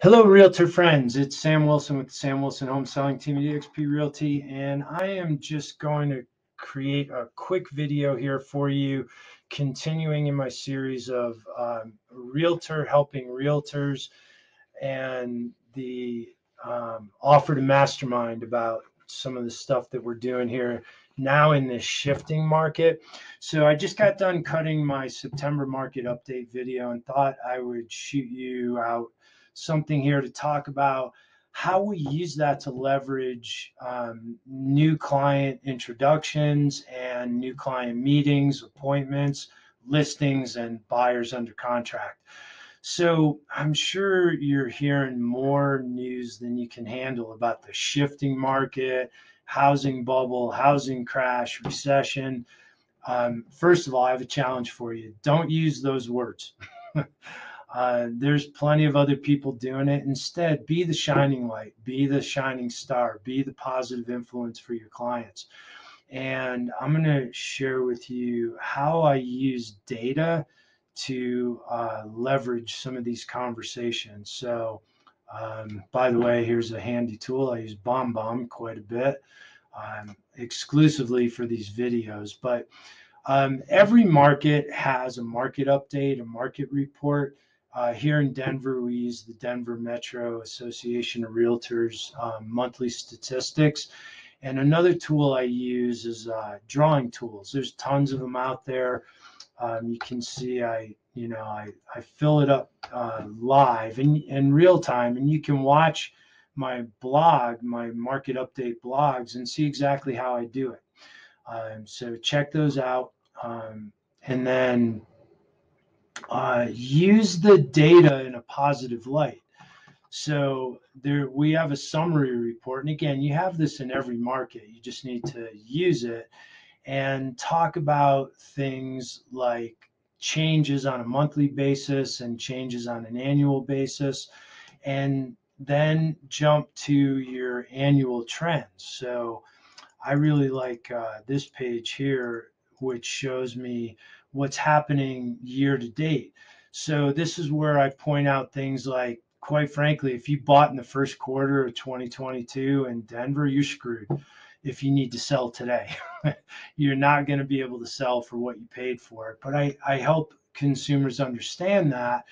Hello, Realtor friends. It's Sam Wilson with the Sam Wilson Home Selling Team at eXp Realty, and I am just going to create a quick video here for you, continuing in my series of Realtor helping Realtors and the offer to mastermind about some of the stuff that we're doing here now in this shifting market. So I just got done cutting my September market update video and thought I would shoot you out something here to talk about how we use that to leverage new client introductions and new client meetings, appointments, listings, and buyers under contract. So I'm sure you're hearing more news than you can handle about the shifting market, housing bubble, housing crash, recession. First of all, I have a challenge for you. Don't use those words. There's plenty of other people doing it. Instead, be the shining light, be the shining star, be the positive influence for your clients. And I'm going to share with you how I use data to leverage some of these conversations. So, by the way, here's a handy tool. I use BombBomb quite a bit, exclusively for these videos. But every market has a market update, a market report. Here in Denver, we use the Denver Metro Association of Realtors monthly statistics. And another tool I use is drawing tools. There's tons of them out there. You can see I fill it up live in real time, and you can watch my blog, my market update blogs, and see exactly how I do it. So check those out, and then use the data in a positive light. So there, we have a summary report, and again, you have this in every market. You just need to use it and talk about things like changes on a monthly basis and changes on an annual basis, and then jump to your annual trends. So I really like this page here, which shows me what's happening year to date. So this is where I point out things like, quite frankly, if you bought in the first quarter of 2022 in Denver, you're screwed if you need to sell today. You're not going to be able to sell for what you paid for it. But I help consumers understand that.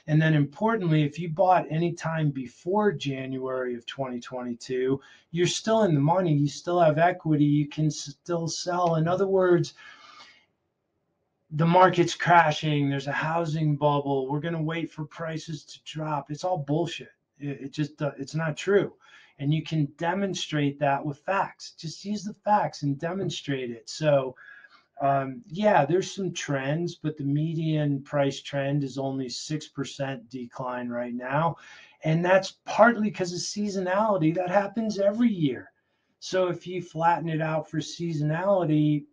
And then importantly, if you bought any time before January of 2022, you're still in the money, you still have equity, you can still sell. In other words, the market's crashing, there's a housing bubble, we're going to wait for prices to drop. It's all bullshit. It just it's not true. And you can demonstrate that with facts. Just use the facts and demonstrate it. So yeah, there's some trends, but the median price trend is only 6% decline right now. And that's partly because of seasonality. That happens every year. So if you flatten it out for seasonality,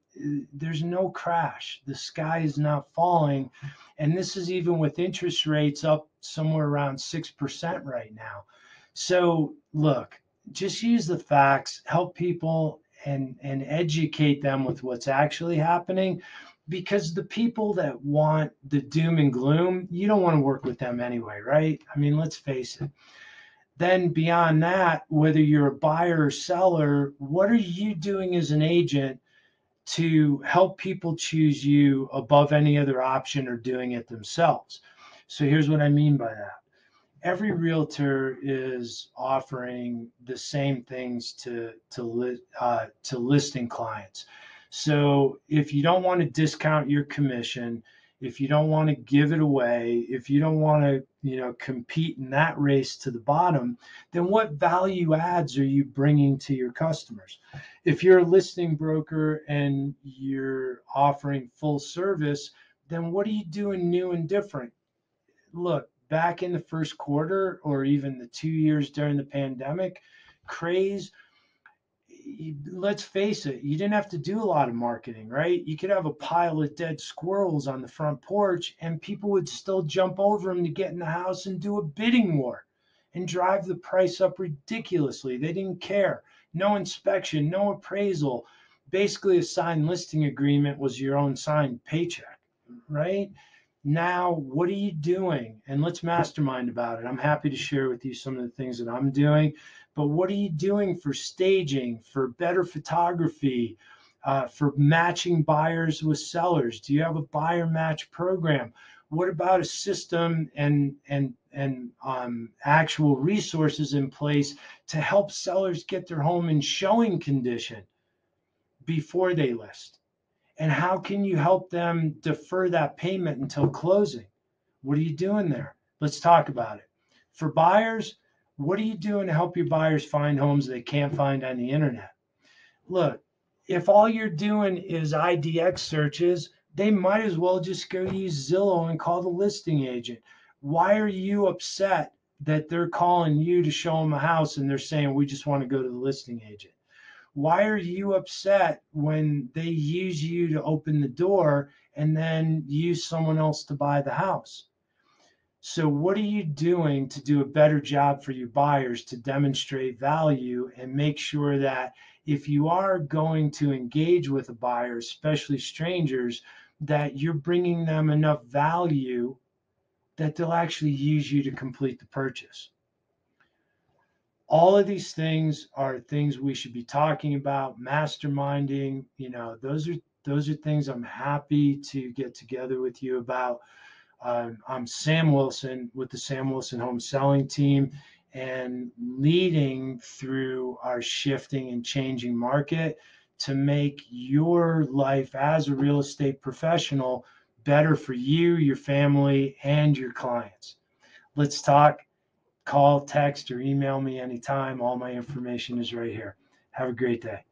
there's no crash. The sky is not falling. And this is even with interest rates up somewhere around 6% right now. So look, just use the facts, help people and educate them with what's actually happening, because the people that want the doom and gloom, you don't want to work with them anyway, right? I mean, let's face it. Then beyond that, whether you're a buyer or seller, what are you doing as an agent to help people choose you above any other option or doing it themselves? So here's what I mean by that. Every realtor is offering the same things to listing clients. So if you don't want to discount your commission, if you don't want to give it away, if you don't want to compete in that race to the bottom, then what value adds are you bringing to your customers? If you're a listing broker and you're offering full service, then what are you doing new and different? Look, back in the first quarter or even the 2 years during the pandemic craze, let's face it, you didn't have to do a lot of marketing, right? You could have a pile of dead squirrels on the front porch and people would still jump over them to get in the house and do a bidding war and drive the price up ridiculously. They didn't care. No inspection, no appraisal. Basically, a signed listing agreement was your own signed paycheck, right? Now, what are you doing? And let's mastermind about it. I'm happy to share with you some of the things that I'm doing, but what are you doing for staging, for better photography, for matching buyers with sellers? Do you have a buyer match program? What about a system and actual resources in place to help sellers get their home in showing condition before they list? And how can you help them defer that payment until closing? What are you doing there? Let's talk about it. For buyers, what are you doing to help your buyers find homes they can't find on the internet? Look, if all you're doing is IDX searches, they might as well just go use Zillow and call the listing agent. Why are you upset that they're calling you to show them a house and they're saying, we just want to go to the listing agent? Why are you upset when they use you to open the door and then use someone else to buy the house? So, what are you doing to do a better job for your buyers to demonstrate value and make sure that if you are going to engage with a buyer, especially strangers, that you're bringing them enough value that they'll actually use you to complete the purchase? All of these things are things we should be talking about, masterminding. Those are things I'm happy to get together with you about. I'm Sam Wilson with the Sam Wilson Home Selling Team, and leading through our shifting and changing market to make your life as a real estate professional better for you, your family, and your clients. Let's talk. Call, text, or email me anytime. All my information is right here. Have a great day.